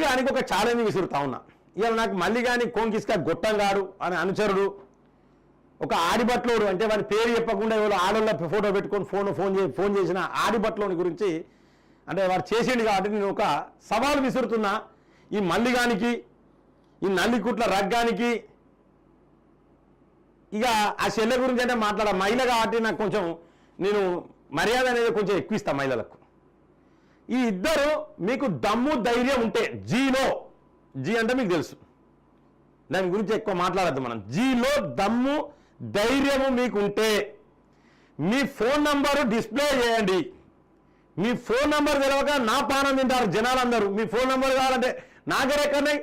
మల్లిగానికి ఒక ఛాలెంజ్ విసురుతా ఉన్నా. ఇవాళ నాకు మల్లిగాని కోంకిస్కా గొట్టంగాడు అని అనుచరుడు, ఒక ఆడిబట్లోడు, అంటే వాడి పేరు చెప్పకుండా ఎవరు ఆడోళ్ళ ఫోటో పెట్టుకొని ఫోన్ చేసిన ఆడిబట్లోని గురించి అంటే వాడు చేసేది కాబట్టి నేను ఒక సవాల్ విసురుతున్నా. ఈ మల్లిగానికి, ఈ నల్లికుట్ల రగ్గానికి, ఇక ఆ చెల్లె గురించి అంటే మహిళ కాబట్టి నాకు కొంచెం నేను మర్యాద అనేది కొంచెం ఎక్కువ ఇస్తాను మహిళలకు. ఈ ఇద్దరు మీకు దమ్ము ధైర్యం ఉంటే, జీ అంటే మీకు తెలుసు, దాని గురించి ఎక్కువ మాట్లాడద్దు మనం. జీలో దమ్ము ధైర్యము మీకుంటే మీ ఫోన్ నంబరు డిస్ప్లే చేయండి. మీ ఫోన్ నంబర్ తెలవక నా పానం తింటారు జనాలందరూ. మీ ఫోన్ నంబర్ కావాలంటే నాగరెక్కనే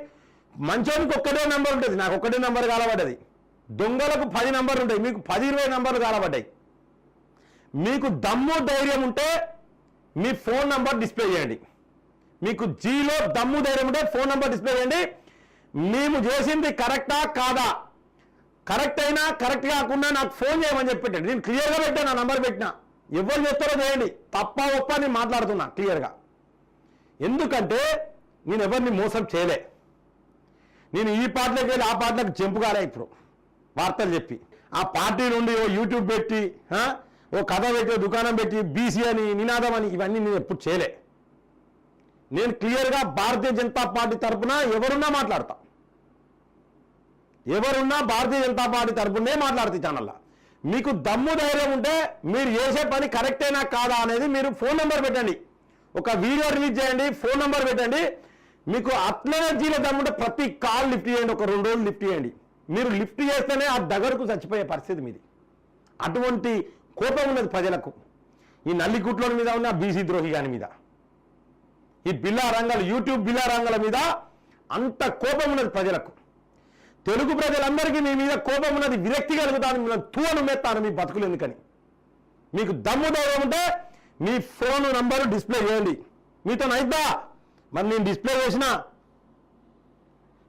మంచోనికి ఒక్కటే నంబర్ ఉంటుంది, నాకు ఒక్కటే నంబర్ కాలబడ్డది. దొంగలకు 10 నంబర్లు ఉంటాయి, మీకు 10-20 నంబర్లు కాలబడ్డాయి. మీకు దమ్ము ధైర్యం ఉంటే మీ ఫోన్ నంబర్ డిస్ప్లే చేయండి. మీకు జీలో దమ్ము ధైర్యం ఉంటే ఫోన్ నంబర్ డిస్ప్లే చేయండి. మేము చేసింది కరెక్టా కాదా, కరెక్ట్ అయినా కరెక్ట్ కాకుండా నాకు ఫోన్ చేయమని చెప్పి పెట్టండి. నేను క్లియర్గా పెట్టాను, నా నంబర్ పెట్టినా. ఎవరు చేస్తారో చేయండి, తప్ప ఒప్ప నేను మాట్లాడుతున్నా క్లియర్గా. ఎందుకంటే నేను ఎవరిని మోసం చేయలే. నేను ఈ పార్టీలోకి వెళ్ళి ఆ పార్టీలకు జంపు కాలే. ఇప్పుడు వార్తలు చెప్పి ఆ పార్టీ నుండి ఓ యూట్యూబ్ పెట్టి, ఓ కథ పెట్టి, దుకాణం పెట్టి, బీసీ అని, నినాదం అని, ఇవన్నీ నేను ఎప్పుడు చేయలే. నేను క్లియర్గా భారతీయ జనతా పార్టీ తరఫున ఎవరున్నా మాట్లాడతా, ఎవరున్నా భారతీయ జనతా పార్టీ తరఫునే మాట్లాడుతా ఛానల్లో. మీకు దమ్ము ధైర్యం ఉంటే మీరు చేసే పని కరెక్టేనా కాదా అనేది మీరు ఫోన్ నెంబర్ పెట్టండి. ఒక వీడియో రిలీజ్ చేయండి, ఫోన్ నెంబర్ పెట్టండి. మీకు అట్లనే జీలో దమ్ముంటే ప్రతి కాల్ లిఫ్ట్ చేయండి, ఒక 2 రోజులు లిఫ్ట్ చేయండి. మీరు లిఫ్ట్ చేస్తేనే ఆ దగ్గరకు చచ్చిపోయే పరిస్థితి మీది. అటువంటి కోపం ఉన్నది ప్రజలకు. ఈ నల్లికుట్ల మీద ఉన్న బీసీ ద్రోహి గాని మీద, ఈ బిల్లారంగాలు, యూట్యూబ్ బిల్లారంగాల మీద అంత కోపం ఉన్నది ప్రజలకు. తెలుగు ప్రజలందరికీ మీ మీద కోపం ఉన్నది, విరక్తి కలుగుతాను, మిమ్మల్ని తూవను మెత్తాను మీ బతుకులు ఎందుకని. మీకు దమ్ము ధైర్యం ఉంటే మీ ఫోన్ నంబరు డిస్ప్లే చేయండి. మీతో నైద్దా మరి నేను డిస్ప్లే చేసిన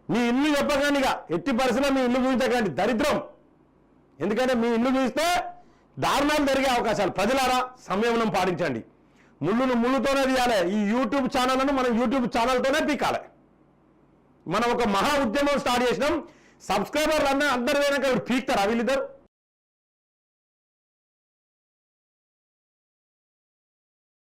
మీ ఇల్లు చెప్పకండి, ఇక ఎట్టి పరిస్థితుల్లో మీ ఇల్లు చూపించకండి, దరిద్రం. ఎందుకంటే మీ ఇల్లు చూస్తే దారుణాలు జరిగే అవకాశాలు. ప్రజలారా సంయమనం పాటించండి. ముళ్ళును ముళ్ళుతోనే తీయాలి. ఈ యూట్యూబ్ ఛానళ్లను మనం యూట్యూబ్ ఛానల్తోనే పీకాలి. మనం ఒక మహా ఉద్యమం స్టార్ట్ చేసినాం. సబ్స్క్రైబర్లు అందరూ పోయినాక ఇప్పుడు పీక్తారా వీళ్ళిద్దరు?